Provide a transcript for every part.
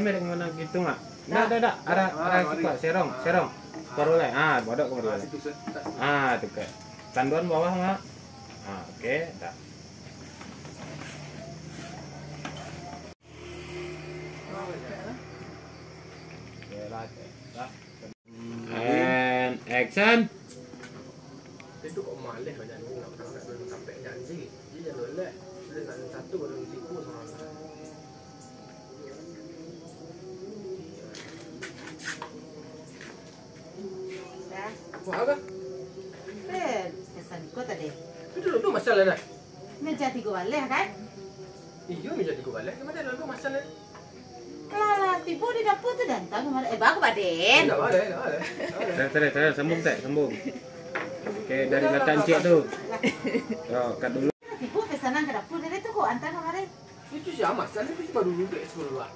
merek mana gitu nggak? Nggak. Arah suka serong. Baru lah. Bodoh kemudian. Tuh kayak. Tanduan bawah nggak? Oke, dah. And action. Itu kok malih banyak ni nak sampai janji. Dia jangan lelak. Dia nak satu baru tipu sama orang. Dah. Buat apa? Pesan kau tadi. Itu dulu masalah dah. Meja 3 balik kan? Iyo meja 3 balik. Kemana dulu masalah? Kalau tipu di dapur tu datang kemarin. Bagus Baden. Tak ada. Terus sambung. Oke, dari kata Cik tu. Kat dulu. Tipu pesanan ke dapur dari tu kok antar kemarin. Itu siapa masalah itu baru duduk sekolah.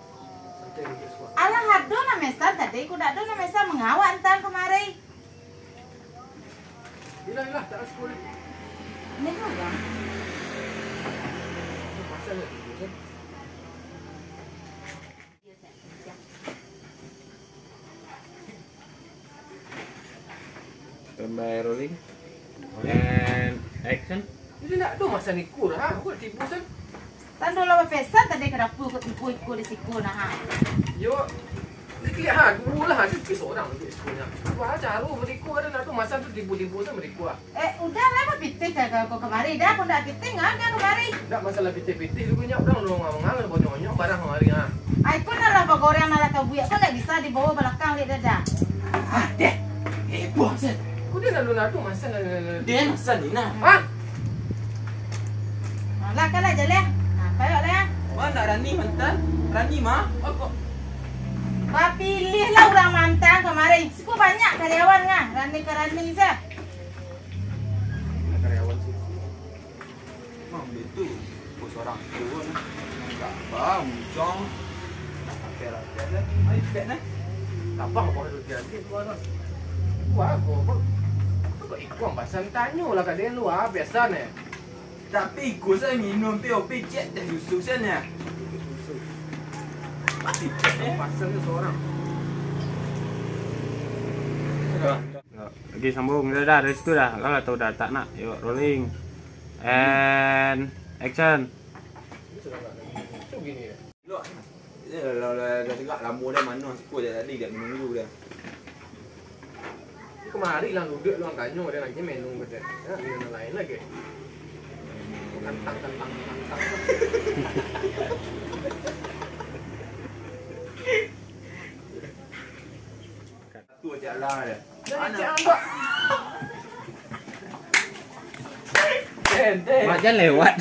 Santai duduk sekolah. Alah hado na mesan tadi ku dak do na mesan mengawak antar kemarin. Hilang tak sekolah. Ni kan bang. Masalah tu. Tambah rolling. And action. Itu nak do masa ni kur aku tipu san. Tando lawa pesan tadi ke dapur ku tipu ikut di siku nah ha. Yo. Lihat dulu lah ada seorang di sekolah. Wah, caru mereka ada nak tu masa tu tipu-tipu san mereka. Udah lah apa pitik kau kemarin dah aku ndak pitik ada kemarin. Tak masalah pitih-pitih lu punya orang lu ngomong-ngomong bonyok barang kemarin ah. Ai pun lah goreng malah kau buat kau tak bisa dibawa belakang lihat dah. Deh. Buang sen. Kau dia nak tu masalah. Dia masa ni nah. Lah kalah je leh. Payok leh. Wah nak Rani mantan. Rani mah. Kok Pilihlah orang mantan kemarin. Siku banyak karyawan ngah. Rani je. Karyawan sih. betul. Bos orang tu nah. Tak faham, cong. Rakyat lah. Ai kat nah. Tapang apa tu dia tuan. Wah, kau ikut pasal tanyalah kat dia lu biasa ni. Tapi ikut saya minum POP cek dah susuk sana. Mati Pasal tu seorang. Lagi sambung dah dari situ dah. Kalau tahu dah tak nak. Yuk rolling. And action. Tu gini. Loh. Dah tegak lama dah mana suku dah tadi dah minum dulu dah. Kemari lah duduk luang kanyo dia lagi minum betul. Ya, minum lain lagi. Tantang. Tu aja lah dah. Mana? Den. Macam lewat.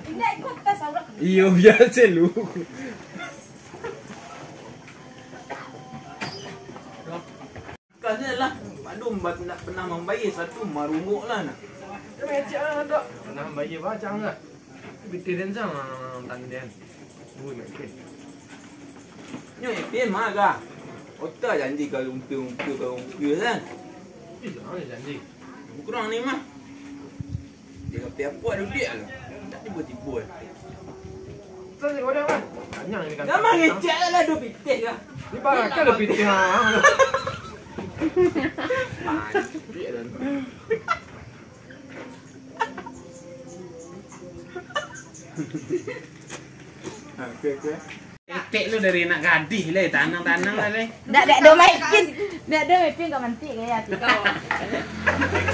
Tidak ikut tas aurat. Iyo biasa lu. Kasnya lah. Padum nak pernah membayar satu marumuk lah nak. Macam ada. Pernah bayar bacang lah. Bitir dan sang tanden. Ui makin. Nyo pian mah ga. Otak janji kalau umpil kan. Jangan janji. Kurang ni mah. Dia apa buat duit lah. Tak tiba-tiba. Saya orang kan. Tanya ni kan. Gamang ngecek lah do pitik lah. Ni barang ke lebih tengah. Okey. Etek lu dari nak gadih le, tanang-tanang lah le. Dak do maipin. Dak do maipin kau mantik gaya tu kau.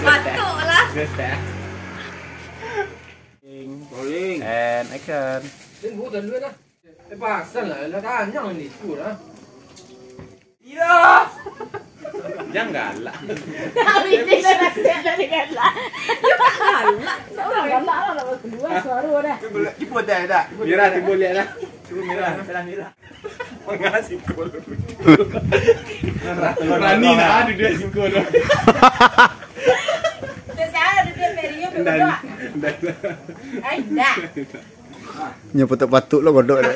Patutlah. Guys dah. Rolling. And action. Then buat dulu lah. Pasal lah tanya ni tu lah. Ya. Jangan galak. Tapi dia nak set dari galak. Dia tak galak. Seorang galak lah nak kedua suara dah. Cuba dah. Mira timbul lihat dah. Cuba Mira. Mengasih kol. Rani nak ada dia sikol. Dia saya ada dia periuk berdua. Ai dah. Nya patut-patut lah godok dah.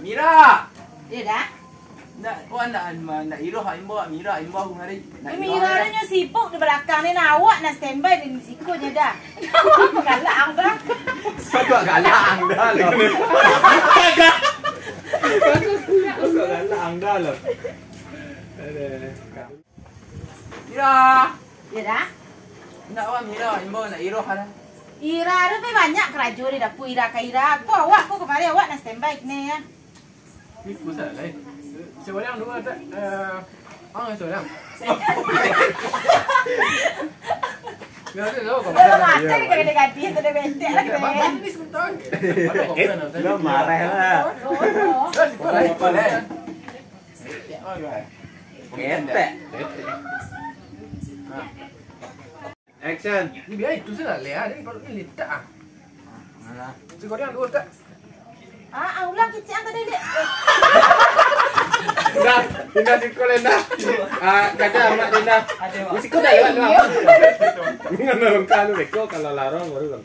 Mira. Dia dah. Nak Iroh Imbo, Mira Imbo ngari. Mira nya sibuk di belakang ni nak awak nak standby di situ je dah. Apa galak ang dah. Satu galak anda loh. Satu galak anda loh. Mira. Ya dah. Nak awak Mira Imbo nak Iroh ada. Ira ada pe banyak kerajaan di dapur Ira ke Ira. Aku kemarin awak nak standby ni ya. Ni pusat lain. Seorang dua tak. Seorang. Biar dia tahu kau. Mata ni kadang-kadang dia tu dia bentek lah kena. Ni sebentar. Lo marah lah. Apa leh? Ketek. Action. Ni biar itu saja leh. Dia baru ni letak ah. Mana? Seorang dua tak. Ulang kecil ang tadi dek. Dinda sikol Dinda. Kata amat Dinda. Sikol dah lewat tu. Dengan nolong kalau reko kalau larang baru kan.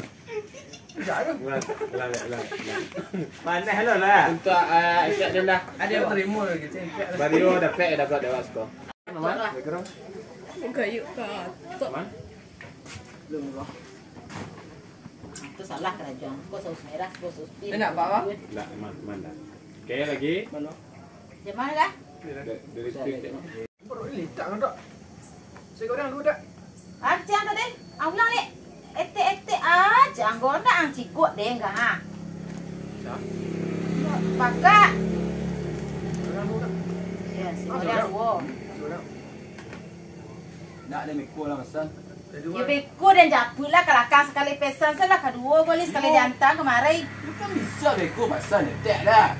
Ulang. Mana hello lah. Untuk action Dinda. Ada yang terima lagi. Bario dapat dapat skor. Mana? Sekarang. Kayu ka. Mana? Itu salah kerajaan. Kau saus merah, kau saus pink. Nak apa? Lah, mana? Okey lagi. Mana? Di mana dah? Dari stick. Baru ni letak kan tak? Seorang dua tak? Cang tadi. Ulang ni. Ete cang gona ang cikuk deh enggak ha. Pakak. Seorang dua tak? Ya, seorang dua. Seorang. Nak ada mikul lah masan. Ya beko dan japut lah kelakang sekali pesan salah kedua kali sekali diantar kemarin. Bukan bisa beko masan letak dah.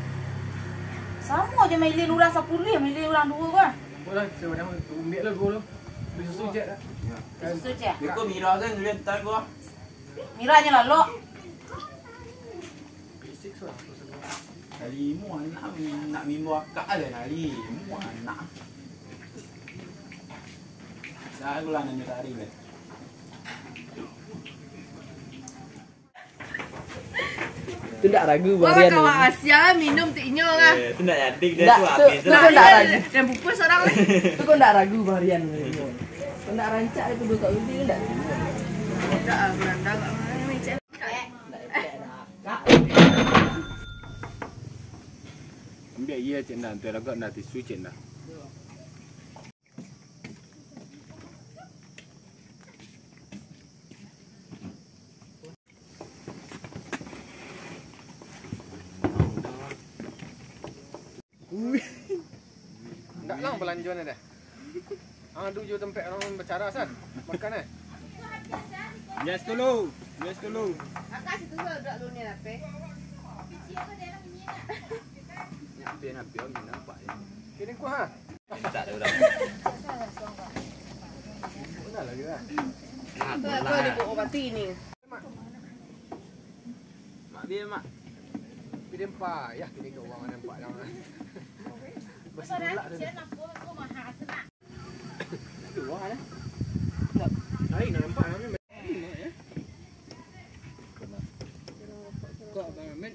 Sama je milih orang 10, milih orang 2 kan. Boleh seorang ambil lah gol. Susu je dah. Susu je. Beko Mira kan ngeliat tak gua. Miranya lalok. Basic suara. Limu nak mimbo akak ada nak limu anak. Dah gula nak nyari le. Tu tak ragu Orang kawan Asia minum tiknya lah. Tu nak jadi dia tu habis tu kau tak ragu. Dan pupus orang lah. Tu kau tak ragu varian ni. Kau nak rancak itu dua kat undi tak? Tak lah, beranda kat mana macam. Ambil ia cik Nan, tu agak nak tisu cik Nan. Tak lang belanja ni dah. Tuju tempat orang bercara san. Makan eh. Yes dulu. Akak situ duduk dulu ni apa? Nak biar nampak je. Kini ku ha. Tak ada dah. Dah lagi dah. Tu aku dia buat obat ni. Mak dia mak. Pilih empat. Ya, kini ke orang nampak dah. Sorang, cik nak aku mahal senang. Dua dah. Hari nak nampak ni. Kau apa men?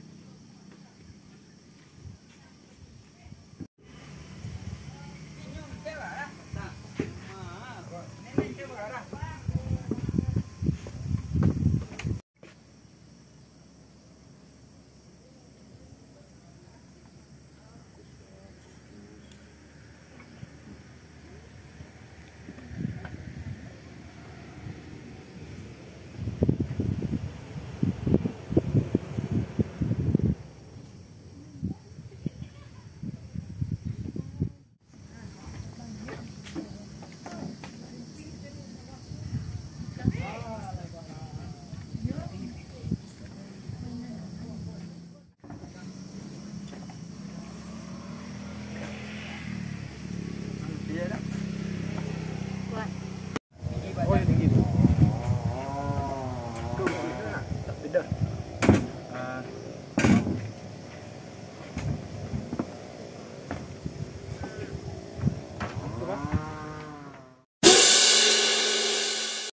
Oh, yang tinggi tu. Kau boleh nak? Tak beda.